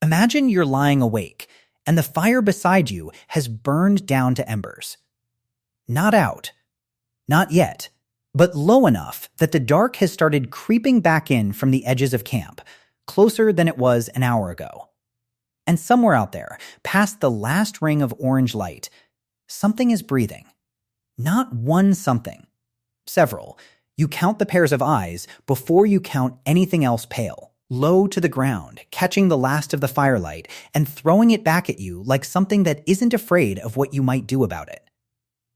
Imagine you're lying awake, and the fire beside you has burned down to embers. Not out. Not yet. But low enough that the dark has started creeping back in from the edges of camp, closer than it was an hour ago. And somewhere out there, past the last ring of orange light, something is breathing. Not one something. Several. You count the pairs of eyes before you count anything else pale, low to the ground, catching the last of the firelight and throwing it back at you like something that isn't afraid of what you might do about it.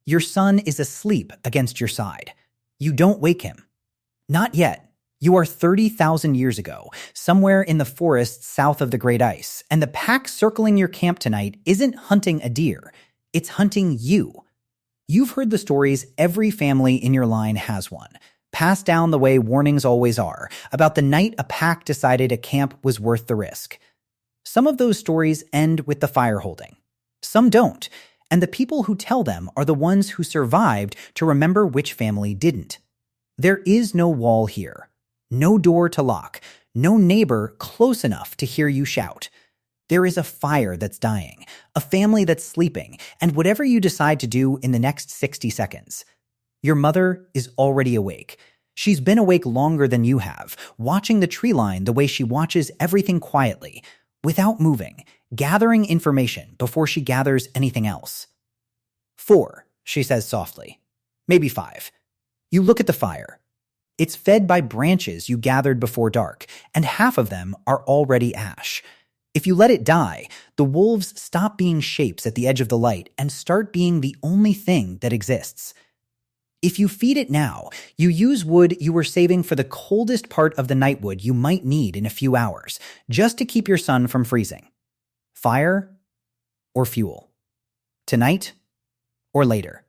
Your son is asleep against your side. You don't wake him. Not yet. You are 30,000 years ago, somewhere in the forests south of the Great Ice, and the pack circling your camp tonight isn't hunting a deer. It's hunting you. You've heard the stories every family in your line has one, passed down the way warnings always are, about the night a pack decided a camp was worth the risk. Some of those stories end with the fire holding. Some don't. And the people who tell them are the ones who survived to remember which family didn't. There is no wall here, no door to lock, no neighbor close enough to hear you shout. There is a fire that's dying, a family that's sleeping, and whatever you decide to do in the next 60 seconds. Your mother is already awake. She's been awake longer than you have, watching the tree line the way she watches everything quietly, without moving, gathering information before she gathers anything else. 4, she says softly. Maybe 5. You look at the fire. It's fed by branches you gathered before dark, and half of them are already ash. If you let it die, the wolves stop being shapes at the edge of the light and start being the only thing that exists. If you feed it now, you use wood you were saving for the coldest part of the nightwood you might need in a few hours, just to keep your son from freezing. Fire or fuel? Tonight or later?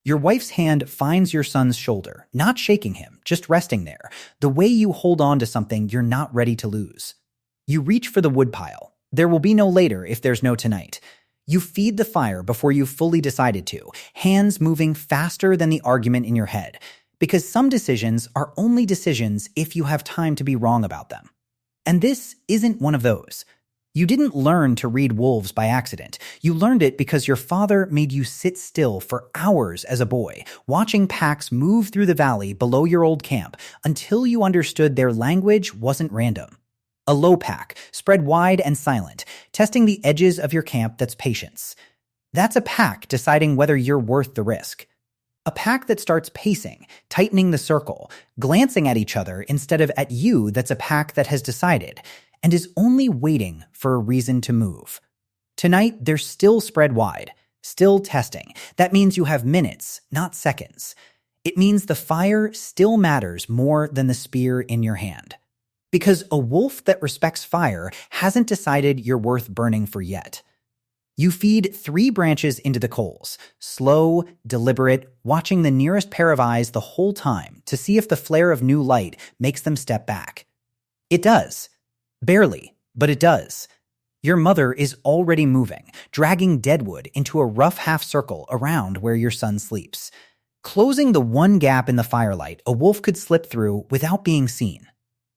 Your wife's hand finds your son's shoulder, not shaking him, just resting there, the way you hold on to something you're not ready to lose. You reach for the woodpile. There will be no later if there's no tonight. You feed the fire before you've fully decided to, hands moving faster than the argument in your head, because some decisions are only decisions if you have time to be wrong about them. And this isn't one of those. You didn't learn to read wolves by accident. You learned it because your father made you sit still for hours as a boy, watching packs move through the valley below your old camp until you understood their language wasn't random. A low pack, spread wide and silent, testing the edges of your camp that's patience. That's a pack deciding whether you're worth the risk. A pack that starts pacing, tightening the circle, glancing at each other instead of at you. That's a pack that has decided, and is only waiting for a reason to move. Tonight, they're still spread wide, still testing. That means you have minutes, not seconds. It means the fire still matters more than the spear in your hand. Because a wolf that respects fire hasn't decided you're worth burning for yet. You feed 3 branches into the coals, slow, deliberate, watching the nearest pair of eyes the whole time to see if the flare of new light makes them step back. It does. Barely, but it does. Your mother is already moving, dragging deadwood into a rough half circle around where your son sleeps. Closing the one gap in the firelight a wolf could slip through without being seen.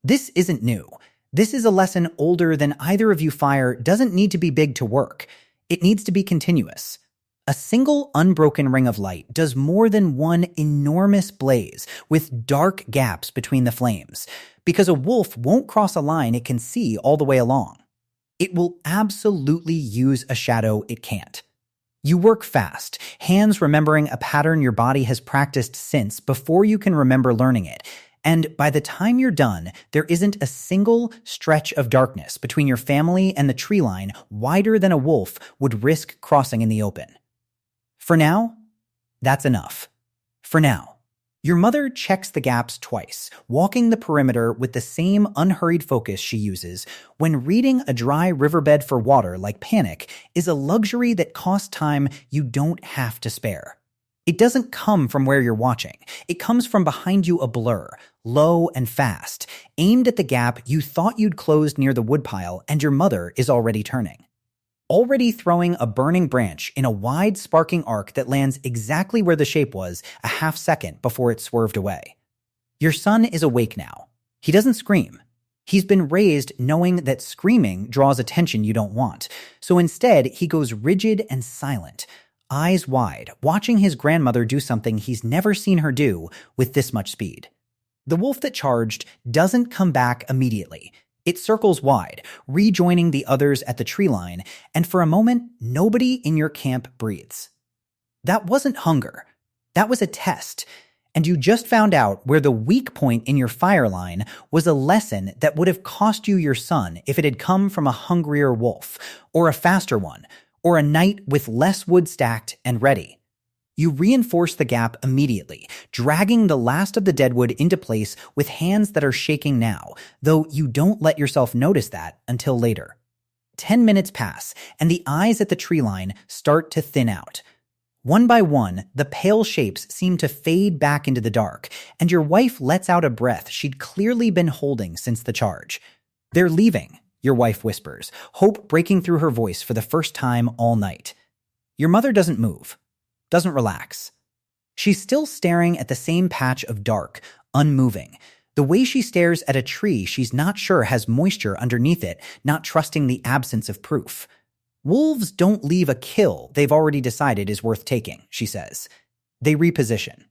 This isn't new. This is a lesson older than either of you. Fire doesn't need to be big to work. It needs to be continuous. A single unbroken ring of light does more than one enormous blaze with dark gaps between the flames, because a wolf won't cross a line it can see all the way along. It will absolutely use a shadow it can't. You work fast, hands remembering a pattern your body has practiced since before you can remember learning it. And by the time you're done, there isn't a single stretch of darkness between your family and the tree line wider than a wolf would risk crossing in the open. For now, that's enough. For now. Your mother checks the gaps twice, walking the perimeter with the same unhurried focus she uses when reading a dry riverbed for water like panic is a luxury that costs time you don't have to spare. It doesn't come from where you're watching. It comes from behind you, a blur, low and fast, aimed at the gap you thought you'd closed near the woodpile, and your mother is already turning. Already throwing a burning branch in a wide sparking arc that lands exactly where the shape was a half second before it swerved away. Your son is awake now. He doesn't scream. He's been raised knowing that screaming draws attention you don't want, so instead he goes rigid and silent, eyes wide, watching his grandmother do something he's never seen her do with this much speed. The wolf that charged doesn't come back immediately. It circles wide, rejoining the others at the tree line, and for a moment, nobody in your camp breathes. That wasn't hunger. That was a test. And you just found out where the weak point in your fire line was a lesson that would have cost you your son if it had come from a hungrier wolf, or a faster one, or a night with less wood stacked and ready. You reinforce the gap immediately, dragging the last of the deadwood into place with hands that are shaking now, though you don't let yourself notice that until later. 10 minutes pass, and the eyes at the tree line start to thin out. One by one, the pale shapes seem to fade back into the dark, and your wife lets out a breath she'd clearly been holding since the charge. "They're leaving," your wife whispers, hope breaking through her voice for the first time all night. Your mother doesn't move, doesn't relax. She's still staring at the same patch of dark, unmoving. The way she stares at a tree she's not sure has moisture underneath it, not trusting the absence of proof. "Wolves don't leave a kill they've already decided is worth taking," she says. "They reposition."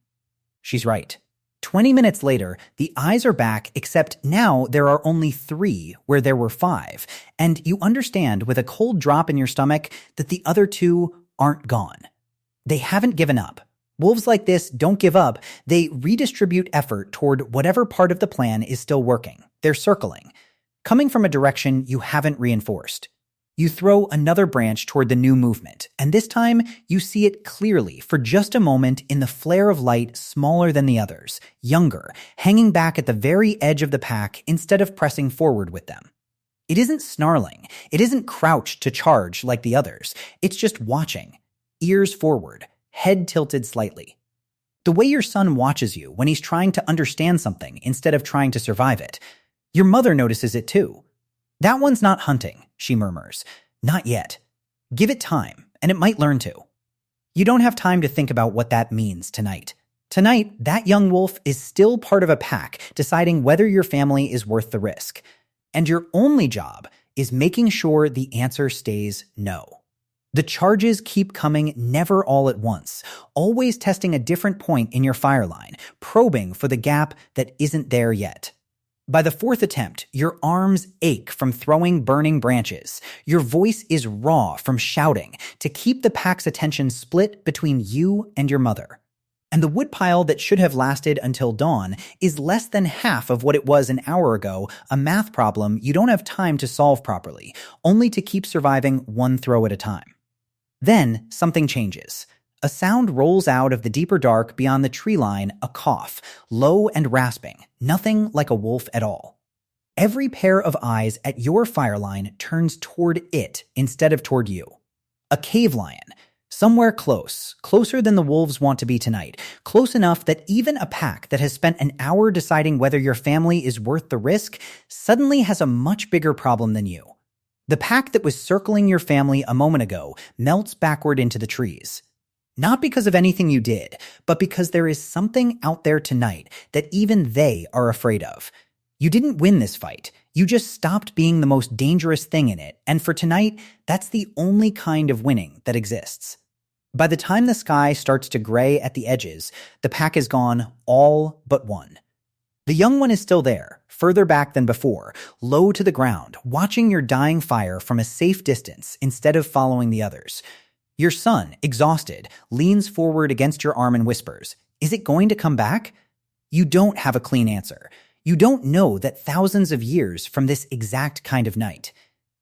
She's right. 20 minutes later, the eyes are back, except now there are only 3 where there were 5, and you understand with a cold drop in your stomach that the other 2 aren't gone. They haven't given up. Wolves like this don't give up. They redistribute effort toward whatever part of the plan is still working. They're circling, coming from a direction you haven't reinforced. You throw another branch toward the new movement, and this time you see it clearly for just a moment in the flare of light smaller than the others, younger, hanging back at the very edge of the pack instead of pressing forward with them. It isn't snarling. It isn't crouched to charge like the others. It's just watching, ears forward, head tilted slightly. The way your son watches you when he's trying to understand something instead of trying to survive it. Your mother notices it too. "That one's not hunting," she murmurs. "Not yet. Give it time, and it might learn to." You don't have time to think about what that means tonight. Tonight, that young wolf is still part of a pack, deciding whether your family is worth the risk. And your only job is making sure the answer stays no. The charges keep coming, never all at once, always testing a different point in your fire line, probing for the gap that isn't there yet. By the 4th attempt, your arms ache from throwing burning branches. Your voice is raw from shouting to keep the pack's attention split between you and your mother. And the woodpile that should have lasted until dawn is less than half of what it was an hour ago, a math problem you don't have time to solve properly, only to keep surviving one throw at a time. Then something changes. A sound rolls out of the deeper dark beyond the tree line, a cough, low and rasping, nothing like a wolf at all. Every pair of eyes at your fire line turns toward it instead of toward you. A cave lion, somewhere close, closer than the wolves want to be tonight, close enough that even a pack that has spent an hour deciding whether your family is worth the risk suddenly has a much bigger problem than you. The pack that was circling your family a moment ago melts backward into the trees. Not because of anything you did, but because there is something out there tonight that even they are afraid of. You didn't win this fight. You just stopped being the most dangerous thing in it, and for tonight, that's the only kind of winning that exists. By the time the sky starts to gray at the edges, the pack is gone, all but one. The young one is still there, further back than before, low to the ground, watching your dying fire from a safe distance instead of following the others. Your son, exhausted, leans forward against your arm and whispers, "Is it going to come back?" You don't have a clean answer. You don't know that thousands of years from this exact kind of night.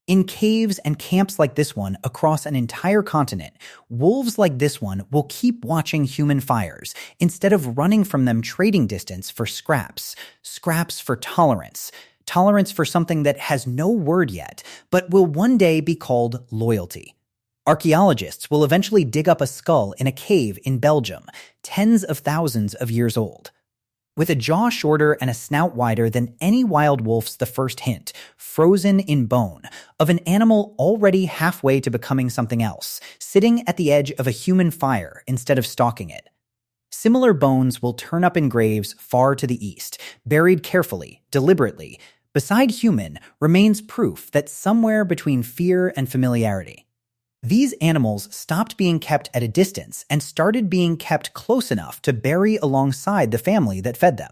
In caves and camps like this one across an entire continent, wolves like this one will keep watching human fires instead of running from them, trading distance for scraps. Scraps for tolerance. Tolerance for something that has no word yet, but will one day be called loyalty. Archaeologists will eventually dig up a skull in a cave in Belgium, tens of thousands of years old. With a jaw shorter and a snout wider than any wild wolf's, the first hint, frozen in bone, of an animal already halfway to becoming something else, sitting at the edge of a human fire instead of stalking it. Similar bones will turn up in graves far to the east, buried carefully, deliberately, beside human, remains proof that somewhere between fear and familiarity, these animals stopped being kept at a distance and started being kept close enough to bury alongside the family that fed them.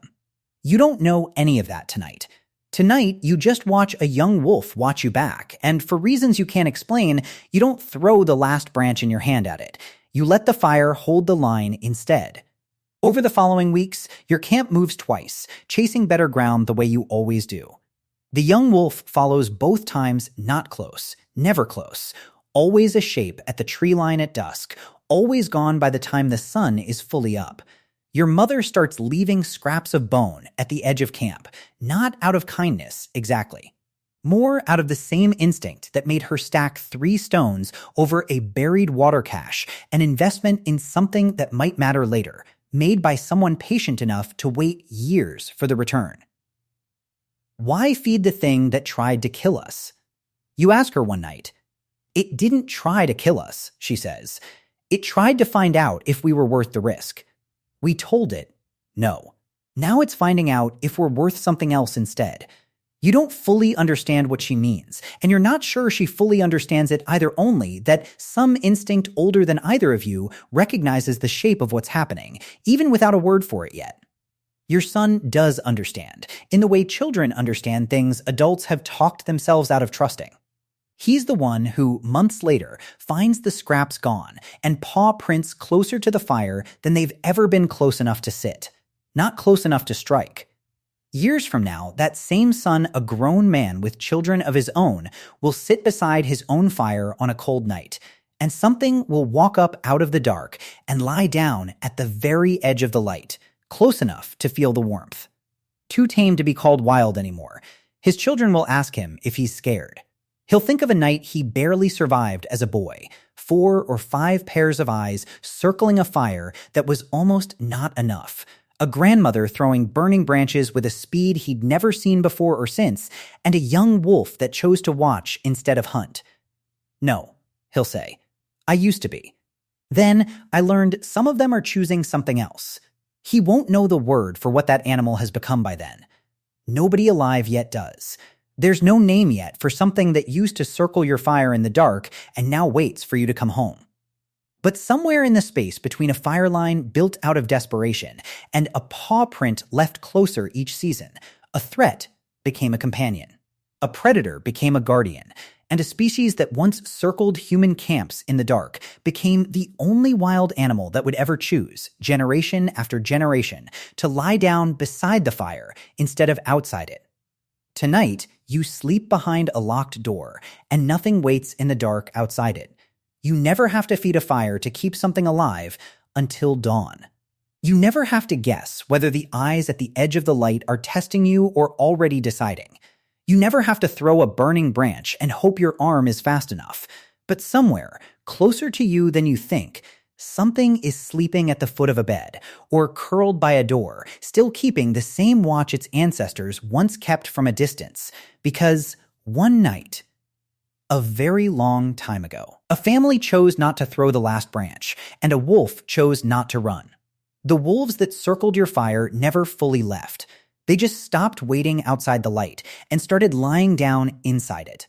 You don't know any of that tonight. Tonight, you just watch a young wolf watch you back, and for reasons you can't explain, you don't throw the last branch in your hand at it. You let the fire hold the line instead. Over the following weeks, your camp moves twice, chasing better ground the way you always do. The young wolf follows both times not close, never close, always a shape at the tree line at dusk, always gone by the time the sun is fully up. Your mother starts leaving scraps of bone at the edge of camp, not out of kindness exactly. More out of the same instinct that made her stack 3 stones over a buried water cache, an investment in something that might matter later, made by someone patient enough to wait years for the return. Why feed the thing that tried to kill us? You ask her one night. It didn't try to kill us, she says. It tried to find out if we were worth the risk. We told it, no. Now it's finding out if we're worth something else instead. You don't fully understand what she means, and you're not sure she fully understands it either, only that some instinct older than either of you recognizes the shape of what's happening, even without a word for it yet. Your son does understand, in the way children understand things adults have talked themselves out of trusting. He's the one who, months later, finds the scraps gone and paw prints closer to the fire than they've ever been close enough to sit, not close enough to strike. Years from now, that same son, a grown man with children of his own, will sit beside his own fire on a cold night, and something will walk up out of the dark and lie down at the very edge of the light, close enough to feel the warmth. Too tame to be called wild anymore, his children will ask him if he's scared. He'll think of a night he barely survived as a boy, 4 or 5 pairs of eyes circling a fire that was almost not enough, a grandmother throwing burning branches with a speed he'd never seen before or since, and a young wolf that chose to watch instead of hunt. No, he'll say, I used to be. Then I learned some of them are choosing something else. He won't know the word for what that animal has become by then. Nobody alive yet does. There's no name yet for something that used to circle your fire in the dark and now waits for you to come home. But somewhere in the space between a fire line built out of desperation and a paw print left closer each season, a threat became a companion. A predator became a guardian, and a species that once circled human camps in the dark became the only wild animal that would ever choose, generation after generation, to lie down beside the fire instead of outside it. Tonight, you sleep behind a locked door, and nothing waits in the dark outside it. You never have to feed a fire to keep something alive until dawn. You never have to guess whether the eyes at the edge of the light are testing you or already deciding. You never have to throw a burning branch and hope your arm is fast enough. But somewhere, closer to you than you think, something is sleeping at the foot of a bed or curled by a door, still keeping the same watch its ancestors once kept from a distance. Because one night, a very long time ago, a family chose not to throw the last branch, and a wolf chose not to run. The wolves that circled your fire never fully left. They just stopped waiting outside the light and started lying down inside it.